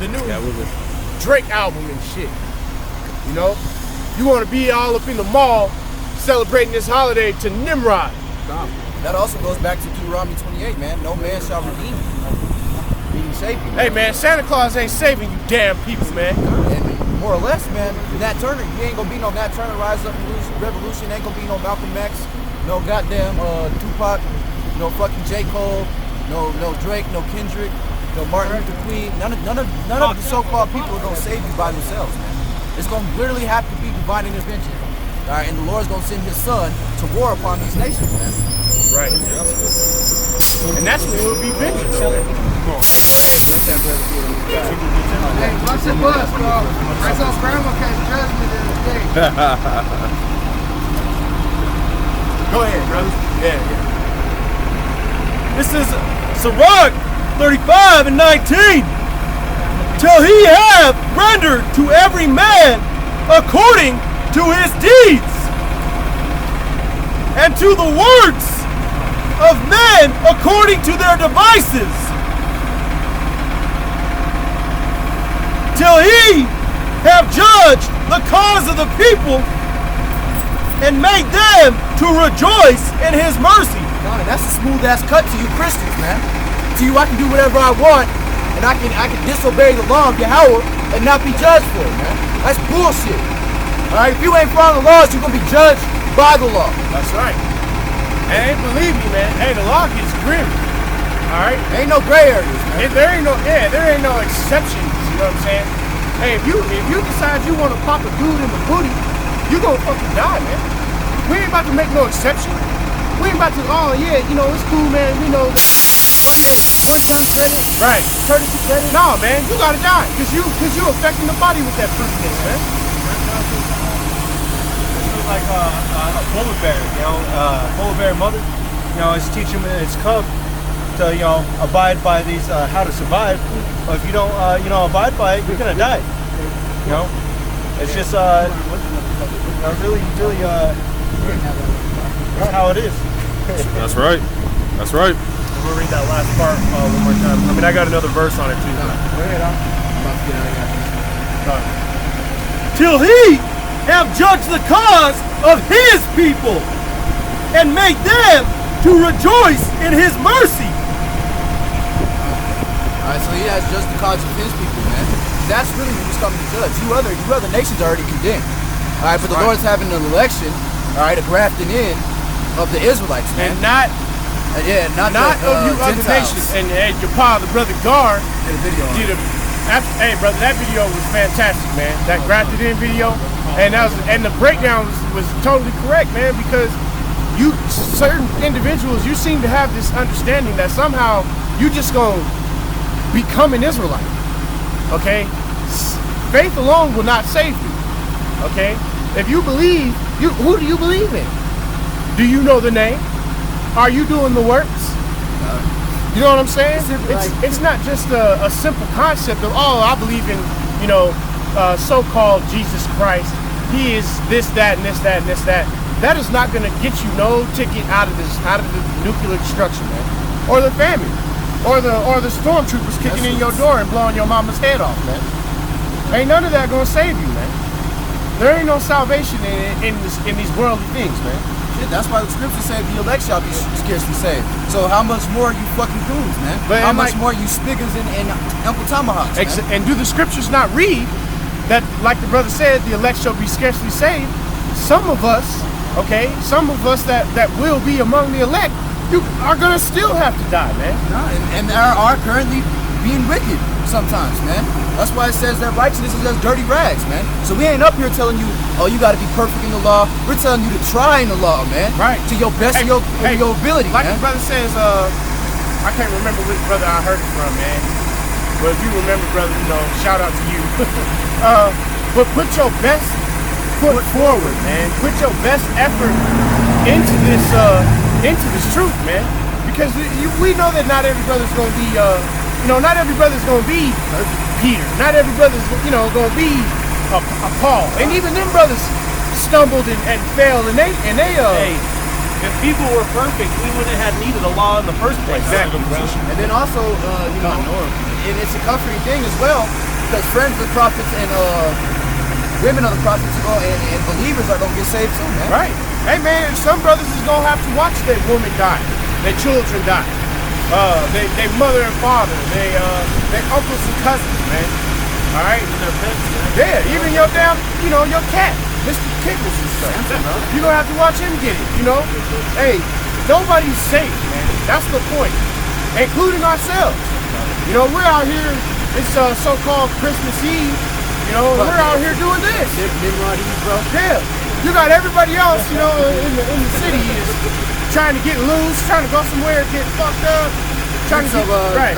the new Drake album and shit. You know, you want to be all up in the mall celebrating this holiday to Nimrod. That also goes back to Deuteronomy 28, man. No man shall redeem you. Meaning save you. Hey, man, Santa Claus ain't saving you damn people, man. And more or less, man, Nat Turner, he ain't gonna be no Nat Turner Rise Up Revolution, ain't gonna be no Malcolm X, no goddamn Tupac, no fucking J. Cole, no Drake, no Kendrick, no Martin Luther King. None of the so-called people are gonna save you by themselves, man. It's gonna literally have to be divine intervention. All right, and the Lord's gonna send his son to war upon these nations, man. Right. And that's what will be vengeance. Come on. Hey, watch the bus, bro. I saw grandma catch judgment the other day. Go ahead, brother. Yeah. This is Sirach 35 and 19. Till he have rendered to every man according to his deeds, and to the works of men according to their devices, till he have judged the cause of the people and made them to rejoice in his mercy. God, that's a smooth ass cut to you Christians, man. To you, I can do whatever I want, and I can disobey the law of Yahweh and not be judged for it, man. That's bullshit. All right, if you ain't following the laws, you're gonna be judged by the law. That's right. And believe me, man. Hey, the law gets grim. All right. Ain't no gray areas, man. There ain't no exceptions. You know what I'm saying? Hey, if you decide you want to pop a dude in the booty, you gonna fucking die, man. We ain't about to make no exception. We ain't about to. Oh yeah, you know it's cool, man. You know. Oh yeah, one-time credit. Right. Courtesy credit. No, man, you gotta die because you affecting the body with that fruitness, man. Like a polar bear, you know, polar bear mother, you know, is teaching its cub to, you know, abide by these, how to survive. But if you don't, you know, abide by it, you're gonna die. You know, it's just, you know, really, that's how it is. That's right. That's right. We'll read that last part one more time. I mean, I got another verse on it too. Go ahead, I'm about to get out of here. Till he have judged the cause of his people and made them to rejoice in his mercy. Alright, so he has judged the cause of his people, man. That's really who he's coming to judge. You other nations are already condemned. Alright, but the Lord's having an election, alright, a grafting in of the Israelites, man. And not of you other Gentiles. nations. And your pa, the brother Gar, Did a video on it. Hey, brother, that video was fantastic, man. That grafted in video, and the breakdown was totally correct, man. Because certain individuals, you seem to have this understanding that somehow you just gonna become an Israelite. Okay, faith alone will not save you. Okay, if you believe, who do you believe in? Do you know the name? Are you doing the works? You know what I'm saying? It's not just a simple concept of, oh, I believe in, you know, so-called Jesus Christ. He is this, that, and this, that, and this, that. That is not going to get you no ticket out of the nuclear destruction, man, or the famine, or the stormtroopers kicking in your door and blowing your mama's head off, man. Ain't none of that going to save you, man. There ain't no salvation in these worldly things, man. Yeah, that's why the scriptures say the elect shall be scarcely saved. So how much more you fucking goons, man? But how much more you spiggers and Uncle Tomahawks, man? And do the scriptures not read that, like the brother said, the elect shall be scarcely saved? Some of us that will be among the elect, you are gonna still have to die, man. And are currently being wicked sometimes, man. That's why it says that righteousness is just dirty rags, man. So we ain't up here telling you, oh, you got to be perfect in the law. We're telling you to try in the law, man. Right. To your best of your ability, like man. the brother says, I can't remember which brother I heard it from, man. But if you remember, brother, you know, shout out to you. But put your best foot forward, man. Put your best effort into this truth, man. Because we know that not every brother's going to be, not every brother's going to be Peter. Not every brother's, going to be a Paul. And even them brothers stumbled and failed, and they Hey, if people were perfect, we wouldn't have needed a law in the first place. Exactly, bro. And then also, and it's a comforting thing as well, because friends of the prophets and women of the prophets and believers are gonna get saved too, man. Right. Hey man, some brothers is gonna have to watch their woman die, their children die, their mother and father, their uncles and cousins, man. All right. Yeah, even your damn, your cat, Mr. Kickles and stuff. You're gonna have to watch him get it, Hey, nobody's safe, man. That's the point, including ourselves. We're out here. It's so-called Christmas Eve. We're out here doing this. Nimrod Eve, bro. Yeah. You got everybody else, in the city is trying to get loose, trying to go somewhere, get fucked up, trying to get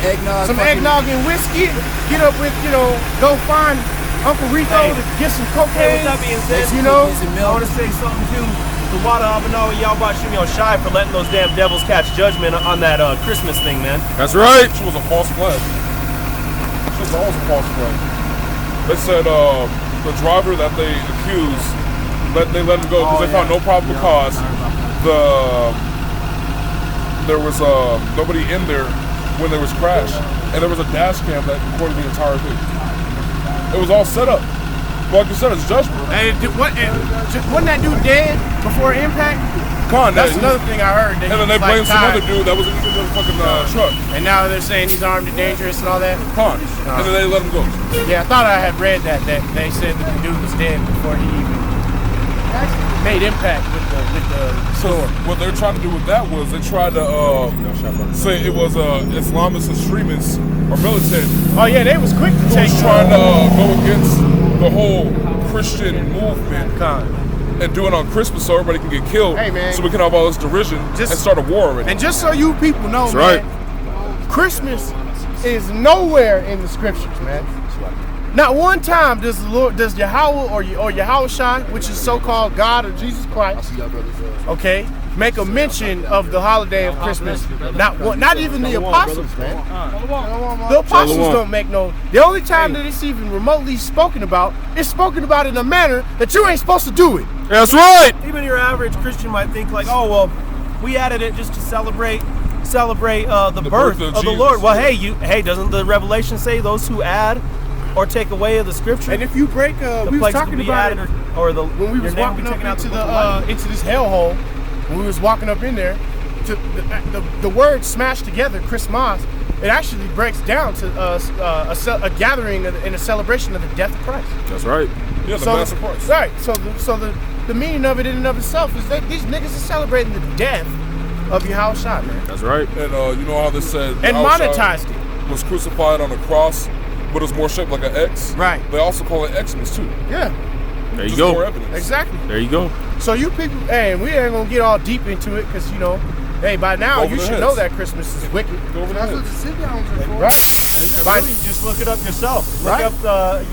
eggnog, some eggnog and whiskey. Get up with, go find Uncle Rico to get some cocaine. With that being said, I want to say something too. The water Abano, y'all about Shimmy Shy for letting those damn devils catch judgment on that Christmas thing, man. That's right. She was a false flag. She was always a false flag. They said the driver that they accused, they let him go because they found no probable cause. There was nobody in there when there was crash, and there was a dash cam that recorded the entire thing. It was all set up. Like you said, it's judgment. And wasn't that dude dead before impact? That's another thing I heard. And then they blamed some other dude that was in the fucking truck. And now they're saying he's armed and dangerous and all that. And then they let him go. Yeah, I thought I had read that they said that the dude was dead before he even made impact with the storm. What they're trying to do with that was they tried to say it was Islamist extremists or militant. Oh yeah, they was quick to take. Trying to go against the whole Christian movement and do it on Christmas so everybody can get killed. Hey, man. So we can have all this derision and start a war already. And just so you people know, That's man, Christmas is nowhere in the scriptures, man. Not one time does Yahweh or Yahushua, which is so-called God or Jesus Christ, okay, make a mention of the holiday of Christmas. Not even the apostles, man. The apostles don't make no. The only time that it's even remotely spoken about, it's spoken about in a manner that you ain't supposed to do it. That's right. Even your average Christian might think like, oh well, we added it just to celebrate the birth of the Lord. Well, hey, doesn't the Revelation say those who add or take away of the scripture? And if you break, we was talking about it, when we was walking up into this hellhole, when we was walking up in there, to the word smashed together, Christmas, it actually breaks down to a gathering and a celebration of the death of Christ. That's right. Yeah, the mass of Christ. Right. So the meaning of it in and of itself is that these niggas are celebrating the death of Yahushua, man. That's right. And you know how this said And monetized it. Was crucified on a cross, but it's more shaped like an X. Right. They also call it Xmas too. Yeah. There you Just go. more evidence. Exactly. There you go. So you people, hey, we ain't gonna get all deep into it because hey, by now you should know that Christmas is wicked. Go over the That's what the heads. sit-downs are for. Right. Really, just look it up yourself. Look Right. up the,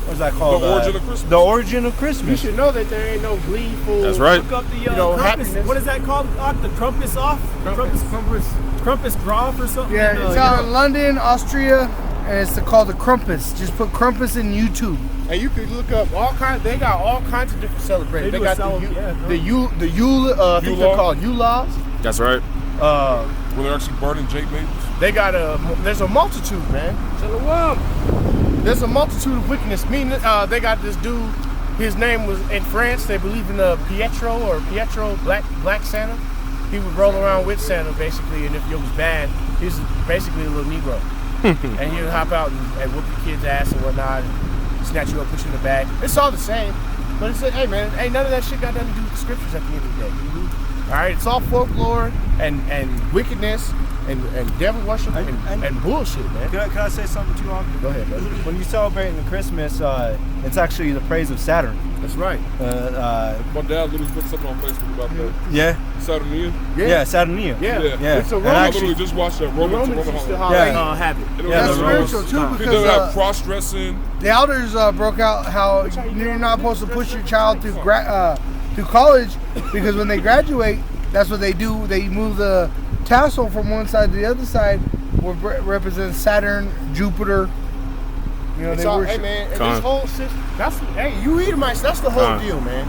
what's that called? The origin of Christmas. The origin of You Christmas. should know that there ain't no gleeful. That's right. Look up the happiness. Krampus. What is that called? The Krampus off? Krampus Groff or something? Yeah, it's out in London, Austria, and it's called the Krampus. Just put Krampus in YouTube. And you could look up all kinds. They got all kinds of different celebrations. They got the Yule. I think they're called Yule-laws. That's right. Where they're actually burning Jake babies. They got there's a multitude, man. There's a multitude of wickedness. They got this dude. His name was in France. They believe in Pietro, Black Santa. He would roll around with Santa basically, and if it was bad, he was basically a little Negro. And he'd hop out and whoop your kid's ass and whatnot, and snatch you up, put you in the bag. It's all the same, but it's hey man, ain't none of that shit got nothing to do with the scriptures at the end of the day. All right, it's all folklore and wickedness and devil worship and bullshit, man. Can I say something too, Uncle? Go ahead, brother. When you celebrate the Christmas, it's actually the praise of Saturn. That's right. My dad literally put something on Facebook about that. Yeah. Saturnia. Yeah, Saturnia. Yeah. Yeah. It's a And Roman. I actually- literally just watched that The Roman Romans used to holiday. have it. And it Yeah, was That's the Romans. spiritual too, They did have because cross dressing. the elders broke out how you're not supposed to push your child through college, because when they graduate, that's what they do. They move the tassel from one side to the other side, where represents Saturn, Jupiter. It's they all, worship. hey man, and Con. this whole system. You Edomites. That's the whole Con. deal, man.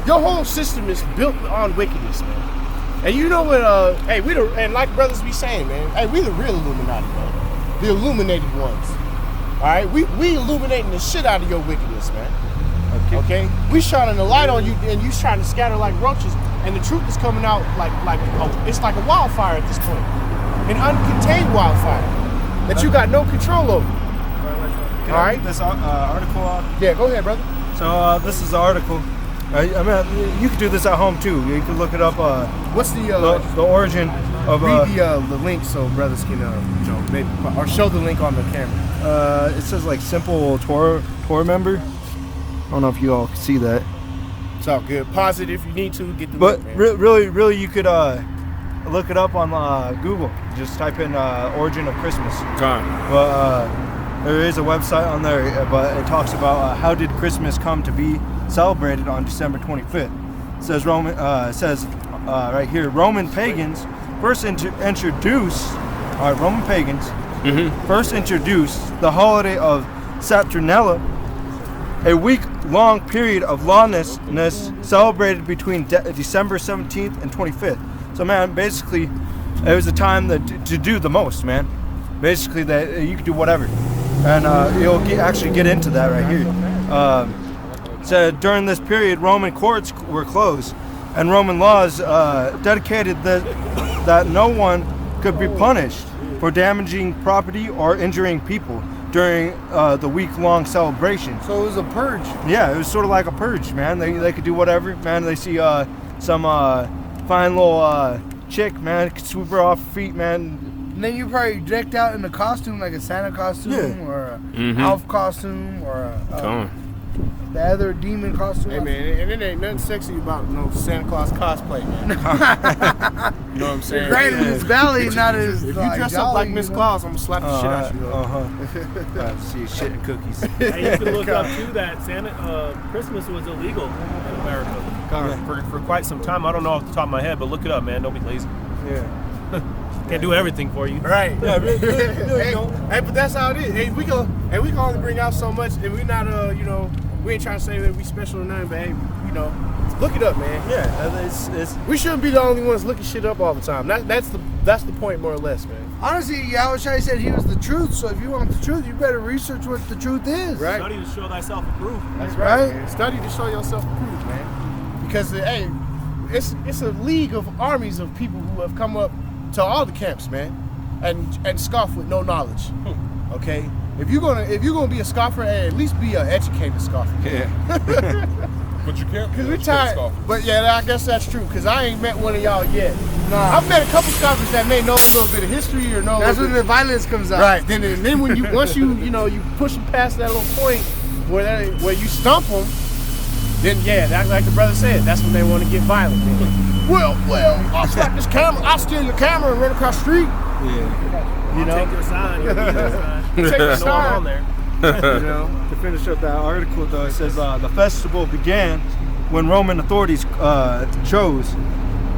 Your whole system is built on wickedness, man. And you know what? And like brothers be saying, man. Hey, we the real Illuminati, man. the illuminated ones. All right, we illuminating the shit out of your wickedness, man. Okay, we shining the light on you, and you trying to scatter like roaches, and the truth is coming out it's like a wildfire at this point, an uncontained wildfire that you got no control over. Can All I right. read this article off? Yeah, go ahead, brother. So this is the article. I mean, you can do this at home too. You can look it up. What's the origin of read the link so brothers can maybe or show the link on the camera. it says like simple Torah member. I don't know if you all can see that. It's all good. Pause it if you need to get the But link, man. really, you could look it up on Google. Just type in origin of Christmas. Well, there is a website on there, but it talks about how did Christmas come to be celebrated on December 25th. It says right here, Roman pagans first introduced the holiday of Saturnalia, a week-long period of lawlessness celebrated between December 17th and 25th. So, man, basically, it was a time to do the most, man. Basically, that you could do whatever, and you'll actually get into that right here. So during this period, Roman courts were closed, and Roman laws dedicated that no one could be punished for damaging property or injuring people during the week-long celebration. So it was a purge. Yeah, it was sort of like a purge, man. They could do whatever, man. They see some fine little chick, man, could sweep her off her feet, man. And then you probably decked out in a costume, like a Santa costume, or a elf costume, or the other demon costume. Hey man, and it ain't nothing sexy about no Santa Claus cosplay, man. You know what I'm saying? Granted, it's Valley, not as If you dress up like Miss Claus, I'm gonna slap the shit out you. See shit and cookies. And you can look up too that Christmas was illegal in America for quite some time. I don't know off the top of my head, but look it up, man. Don't be lazy. Yeah. Can't do everything for you. Right. Yeah, hey, but that's how it is. Hey, we can only bring out so much, and we not we ain't trying to say that we special or nothing, but hey, look it up, man. Yeah, it's we shouldn't be the only ones looking shit up all the time. That's the point, more or less, man. Honestly, Yahushua said he was the truth, so if you want the truth, you better research what the truth is. Right. Study to show thyself approved. That's right. Man. Study to show yourself approved, man. Because hey, it's a league of armies of people who have come up to all the camps, man, and scoff with no knowledge. Okay. If you're gonna be a scoffer, hey, at least be an educated scoffer. Yeah. But you can't. Cause we're tired. But yeah, I guess that's true. Cause I ain't met one of y'all yet. Nah. I've met a couple scoffers that may know a little bit of history or know. That's when the violence comes out. Right. Then when you you push them past that little point where you stump them, then yeah, like the brother said, that's when they want to get violent. Well, I'll slap this camera. I'll steal your camera and run across the street. Yeah. Take your sign. You'll need your sign. Take your sign on there. To finish up that article, though, it says the festival began when Roman authorities chose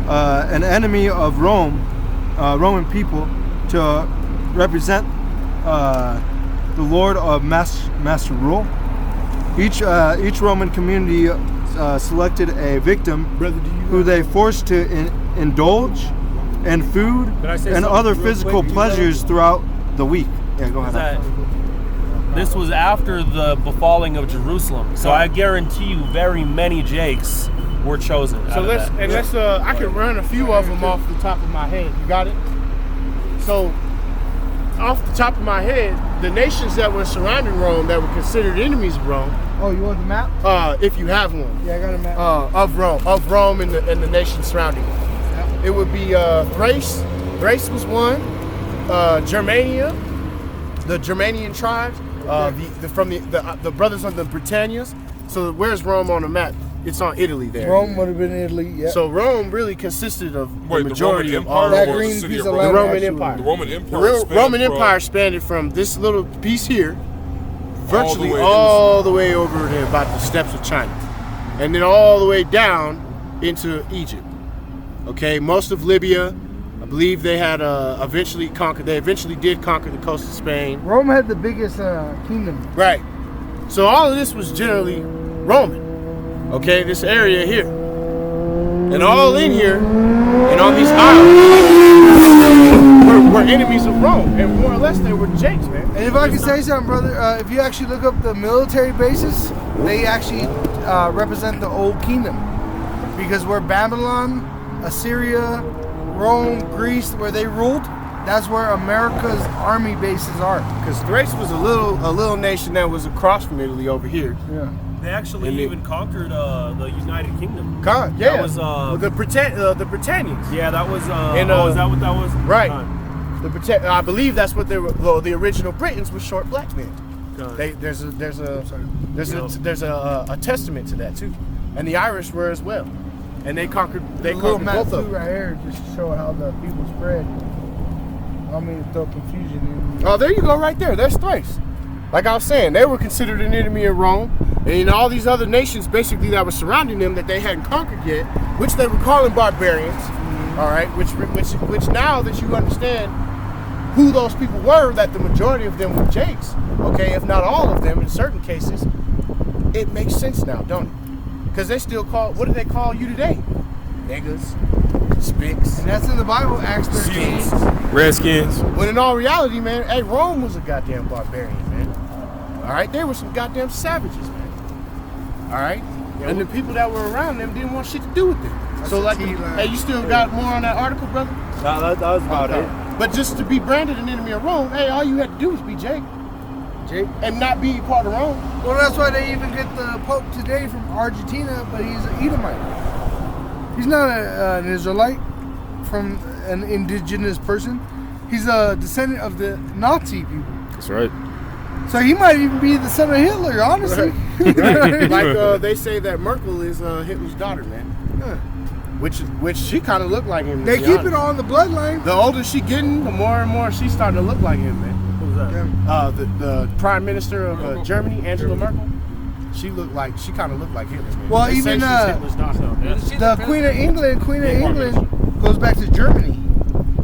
an enemy of Roman people, to represent the Lord of Master Rule. Each Roman community selected a victim who they forced to indulge in food and other physical pleasures throughout the week. Yeah, go ahead. This was after the befalling of Jerusalem, so I guarantee you, very many Jakes were chosen. So let's I can run a few of them off the top of my head. You got it? So off the top of my head, the nations that were surrounding Rome that were considered enemies of Rome. Oh, you want the map? If you have one. Yeah, I got a map. Of Rome and the nations surrounding it. Yep. It would be Thrace. Thrace was one. Germania, the Germanian tribes. The brothers of the Britannias. So where's Rome on the map? It's on Italy there. Rome would have been Italy, yeah. So Rome really consisted of the majority of all that green piece of land. The Roman Empire. The Roman Empire. The Roman Empire spanned from this little piece here, virtually all the way over to about the steppes of China, and then all the way down into Egypt. Okay, most of Libya. I believe they had eventually conquered. They eventually did conquer the coast of Spain. Rome had the biggest kingdom. Right. So all of this was generally Roman. Okay, this area here, and all in here, and on these islands, were enemies of Rome, and more or less they were Jakes, man. And if I can say something, brother, if you actually look up the military bases, they actually represent the old kingdom. Because where Babylon, Assyria, Rome, Greece, where they ruled, that's where America's army bases are. Because Thrace was a little nation that was across from Italy over here. Yeah. They actually even conquered the United Kingdom. Yeah. That was the Britannians. Yeah, that was. is that what that was? Right. I believe that's what they were. Well, the original Britons were short black men. There's a testament to that too, and the Irish were as well, and they conquered. They conquered map both of them. right here just to show how the people spread. I mean, throw confusion in. Oh, there you go, right there. There's Thrace. Like I was saying, they were considered an enemy of Rome, and all these other nations basically that were surrounding them that they hadn't conquered yet, which they were calling barbarians. All right, which now that you understand who those people were, that the majority of them were Jakes, okay, if not all of them in certain cases, it makes sense now, don't it? Because they still call, what do they call you today? Niggas, spicks. And that's in the Bible, Acts 13. Redskins. When in all reality, man, hey, Rome was a goddamn barbarian, man. All right, they were some goddamn savages, man. All right, and the people that were around them didn't want shit to do with them. So like, hey, you still got more on that article, brother? That was about it. But just to be branded an enemy of Rome, hey, all you had to do was be Jake. And not be part of Rome. Well, that's why they even get the Pope today from Argentina, but he's an Edomite. He's not an Israelite from an indigenous person. He's a descendant of the Nazi people. That's right. So he might even be the son of Hitler, honestly. Right. Like they say that Merkel is Hitler's daughter, man. Which she kind of looked like him. They keep it on the bloodline. The older she getting, the more and more she's starting to look like him, man. Who's that? Yeah. The Prime Minister of Germany, Angela Merkel. She kind of looked like Hitler, man. Well, They say even she's Hitler's daughter. the Queen of England goes back to Germany.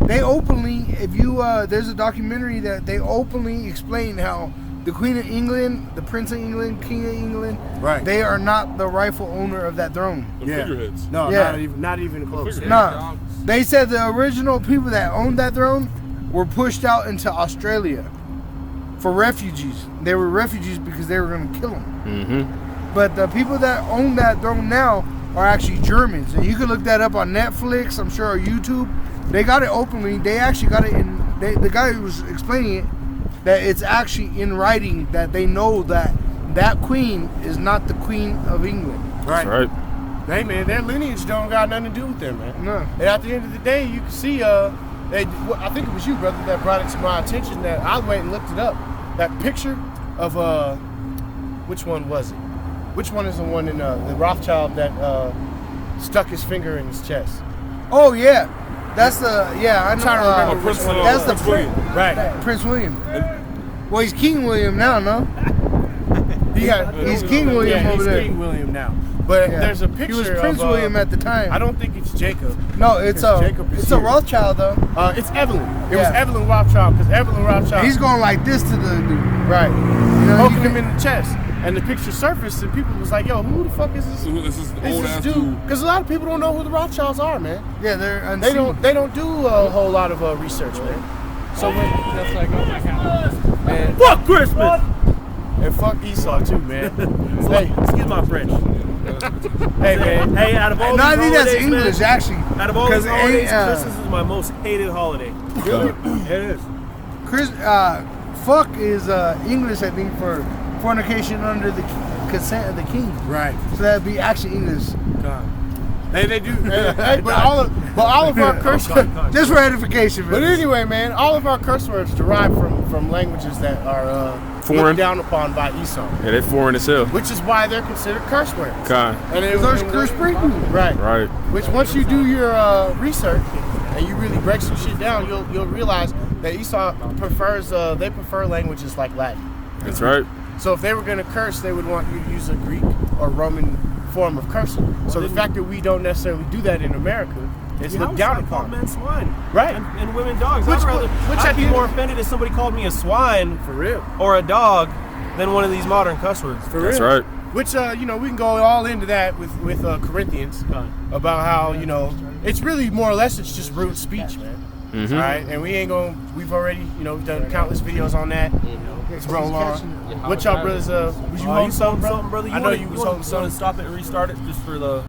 They openly, if you there's a documentary that they openly explain how the Queen of England, the Prince of England, King of England, Right. they are not the rightful owner of that throne. The figureheads. No, Yeah. not even close. No, they said the original people that owned that throne were pushed out into Australia for refugees. They were refugees because they were going to kill them. Mm-hmm. But the people that own that throne now are actually Germans, and you can look that up on Netflix, I'm sure, or YouTube. They got it openly. They actually got it in. The guy who was explaining it, that it's actually in writing that they know that that queen is not the Queen of England. Right. That's right. Hey, man, their lineage don't got nothing to do with them, man. No. And at the end of the day, you can see, I think it was you, brother, that brought it to my attention that I went and looked it up. That picture of, which one was it? Which one is the one in the Rothschild that stuck his finger in his chest? Oh yeah, that's the I know. I'm trying to remember Prince, which one. That's the Prince William. Right. Prince William. Well, he's King William now, no? He's King William yeah, over he's there. King William now. But Yeah. there's a picture. He was Prince of, William at the time. I don't think it's Jacob. No, it's Jacob is it's a here. Rothschild though. It's Evelyn. It was Yeah. Evelyn Rothschild because Evelyn Rothschild. He's going like this to the dude. right. You know, Poking him in the chest, and the picture surfaced, and people was like, "Yo, who the fuck is this? This is the Is old this ass dude?" dude. Because a lot of people don't know who the Rothschilds are, man. Yeah, they're They unseen. don't do a whole lot of research, man. So when and Fuck Christmas! fuck Esau too, man. Hey, Excuse my French. hey, man. Hey, out of all No, I these think that's holidays, English man, actually. out of all these 'Cause holidays, ain't, Christmas is my most hated holiday. It is. Fuck is English, I think, for fornication under the consent of the king. Right. So that'd be actually English. They do. Hey, but all of our curse words. Just for edification, But man. anyway, man, all of our curse words derive from languages that are Foreign. looked down upon by Esau, Yeah, they foreign as hell. which is why they're considered curse words. Kind. And it, Those curse breaking. Right. Right. Which once you do your research and you really break some shit down, you'll realize that Esau prefers they prefer languages like Latin. That's right. So if they were going to curse, they would want you to use a Greek or Roman form of cursing. So the fact that we don't necessarily do that in America is looked down upon. Men swine. Right. And women dogs. Which I'd be more offended if somebody called me a swine For real. or a dog than one of these modern cuss words. For That's real. right. Which we can go all into that with Corinthians about how it's really more or less it's just rude speech, man. Mhm. All right, and we ain't gonna. We've already, we've done countless videos on that. Let's roll on. What y'all brothers? Was you holding something, brother? brother? I know you was holding Want to something. stop it and restart it just for the.